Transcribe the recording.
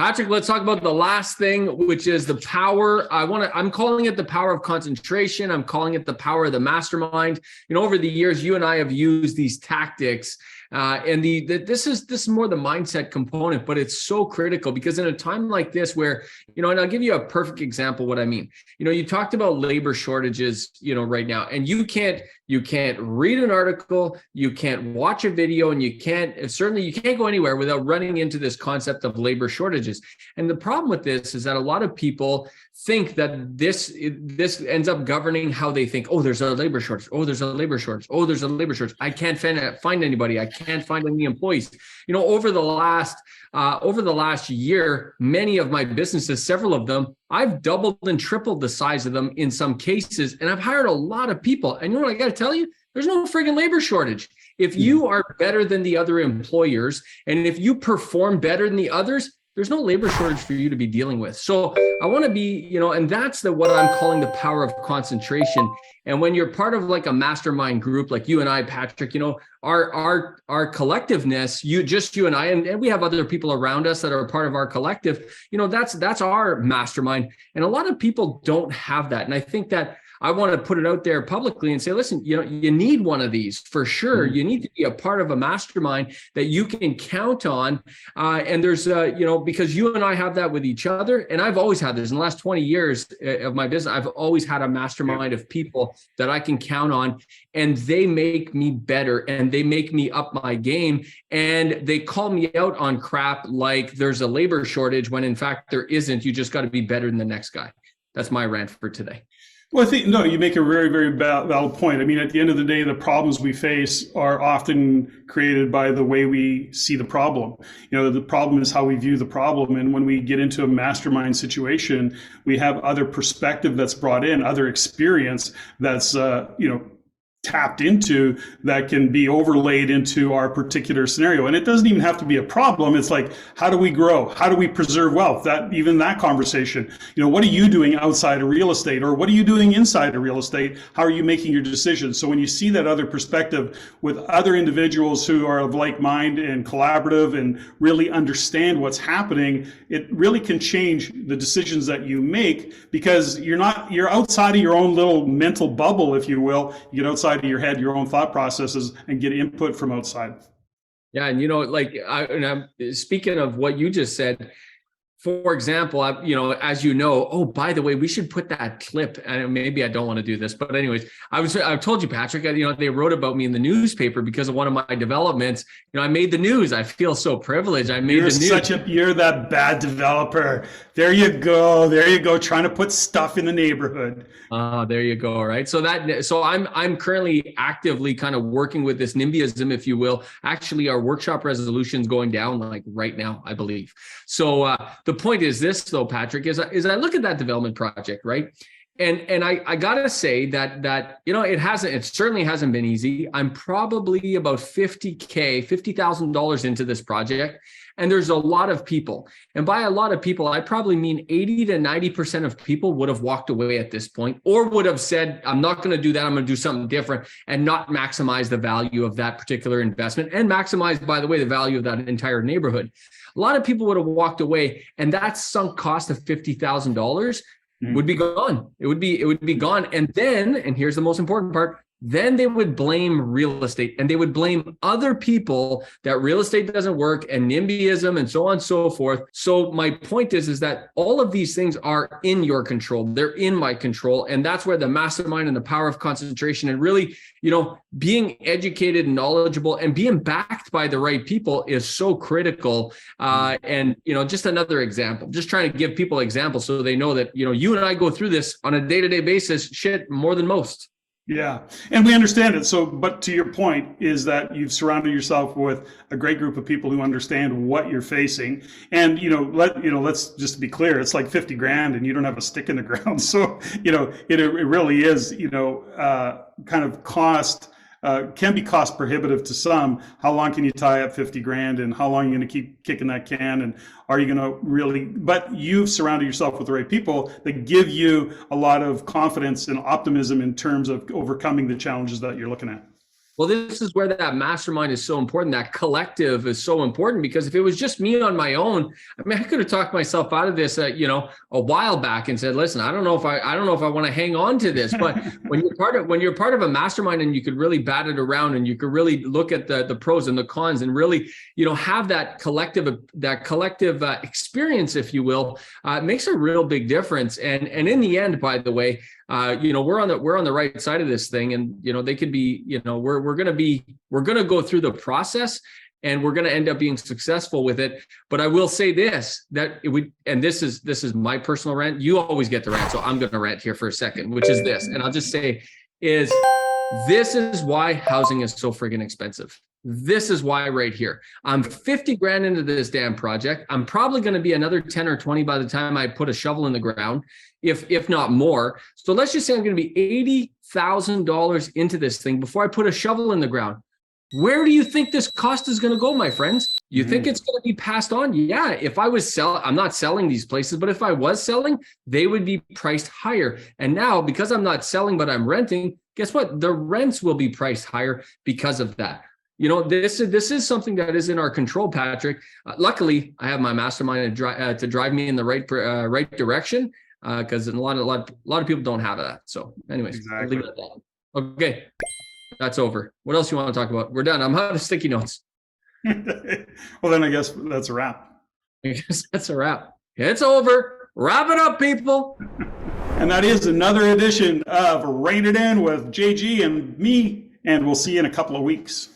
Patrick, let's talk about the last thing, which is the power. I'm calling it the power of concentration. I'm calling it the power of the mastermind. Over the years, you and I have used these tactics. This is more the mindset component, but it's so critical because in a time like this where, and I'll give you a perfect example what I mean. You talked about labor shortages, right now, and you can't read an article, you can't watch a video, and you can't go anywhere without running into this concept of labor shortages. And the problem with this is that a lot of people think that this ends up governing how they think. Oh, there's a labor shortage. Oh, there's a labor shortage. Oh, there's a labor shortage. I can't find anybody. I can't find any employees. Over the last year, many of my businesses, several of them, I've doubled and tripled the size of them in some cases, and I've hired a lot of people. And what I got to tell you? There's no friggin' labor shortage. If you are better than the other employers, and if you perform better than the others, there's no labor shortage for you to be dealing with. So I want to be, and that's what I'm calling the power of concentration. And when you're part of like a mastermind group, like you and I, Patrick, our collectiveness, you and I, and we have other people around us that are part of our collective, that's our mastermind. And a lot of people don't have that. And I think that I want to put it out there publicly and say, listen, you need one of these for sure. You need to be a part of a mastermind that you can count on. And there's, because you and I have that with each other. And I've always had this in the last 20 years of my business. I've always had a mastermind of people that I can count on, and they make me better and they make me up my game. And they call me out on crap like there's a labor shortage when in fact there isn't. You just got to be better than the next guy. That's my rant for today. Well, I think, no, you make a very, very valid point. I mean, at the end of the day, the problems we face are often created by the way we see the problem. The problem is how we view the problem. And when we get into a mastermind situation, we have other perspective that's brought in, other experience that's, tapped into that can be overlaid into our particular scenario. And it doesn't even have to be a problem. It's like, how do we grow? How do we preserve wealth? That conversation, what are you doing outside of real estate, or what are you doing inside of real estate? How are you making your decisions? So when you see that other perspective with other individuals who are of like mind and collaborative and really understand what's happening, it really can change the decisions that you make, because you're outside of your own little mental bubble, if you will. You get outside of your head, your own thought processes, and get input from outside. Yeah. And I'm speaking of what you just said, for example, as oh, by the way, we should put that clip, and maybe I don't want to do this, but anyways, I've told you, Patrick, they wrote about me in the newspaper because of one of my developments. I made the news. I feel so privileged. I made the news. You're that bad developer. There you go. Trying to put stuff in the neighborhood. There you go. Right. So I'm currently actively kind of working with this NIMBYism, if you will. Actually, our workshop resolution's going down like right now, I believe. So the point is this, though, Patrick, is I look at that development project, right? And I gotta say that it certainly hasn't been easy. I'm probably about $50,000 into this project, and there's a lot of people. And by a lot of people, I probably mean 80 to 90% of people would have walked away at this point, or would have said, I'm not going to do that. I'm going to do something different, and not maximize the value of that particular investment, and maximize, by the way, the value of that entire neighborhood. A lot of people would have walked away, and that sunk cost of $50,000 would be gone. It would be gone. And here's the most important part, then they would blame real estate, and they would blame other people that real estate doesn't work, and NIMBYism, and so on and so forth. So my point is that all of these things are in your control. They're in my control. And that's where the mastermind and the power of concentration, and really, being educated and knowledgeable and being backed by the right people is so critical. And just another example, just trying to give people examples so they know that, you and I go through this on a day-to-day basis, more than most. Yeah. And we understand it. So, but to your point is that you've surrounded yourself with a great group of people who understand what you're facing. And, let's just be clear, it's like 50 grand and you don't have a stick in the ground. So, it really is, kind of can be cost prohibitive to some. How long can you tie up 50 grand, and how long are you going to keep kicking that can? And are you going to really, but you've surrounded yourself with the right people that give you a lot of confidence and optimism in terms of overcoming the challenges that you're looking at. Well, this is where that mastermind is so important. That collective is so important, because if it was just me on my own, I mean, I could have talked myself out of this, a while back and said, listen, I don't know if I want to hang on to this. But when you're part of a mastermind, and you could really bat it around, and you could really look at the pros and the cons, and really, have that collective experience, if you will, it makes a real big difference. And in the end, by the way, we're on the right side of this thing, and they could be, we're going to go through the process, and we're going to end up being successful with it. But I will say this, and this is my personal rant. You always get the rant, so I'm going to rant here for a second, which is this, and I'll just say this is why housing is so friggin' expensive. This is why right here. I'm 50 grand into this damn project. I'm probably going to be another 10 or 20 by the time I put a shovel in the ground, if not more. So let's just say I'm going to be $80,000 into this thing before I put a shovel in the ground. Where do you think this cost is going to go, my friends? You think it's going to be passed on? Yeah. If I was I'm not selling these places, but if I was selling, they would be priced higher. And now, because I'm not selling, but I'm renting, guess what? The rents will be priced higher because of that. This is something that is in our control, Patrick. Luckily, I have my mastermind to drive me in the right direction, because a lot of people don't have that. So, anyways, exactly. I'll leave it at that. Okay, that's over. What else you want to talk about? We're done. I'm out of sticky notes. Well, then I guess that's a wrap. I guess that's a wrap. It's over. Wrap it up, people. And that is another edition of Rein It In with JG and me. And we'll see you in a couple of weeks.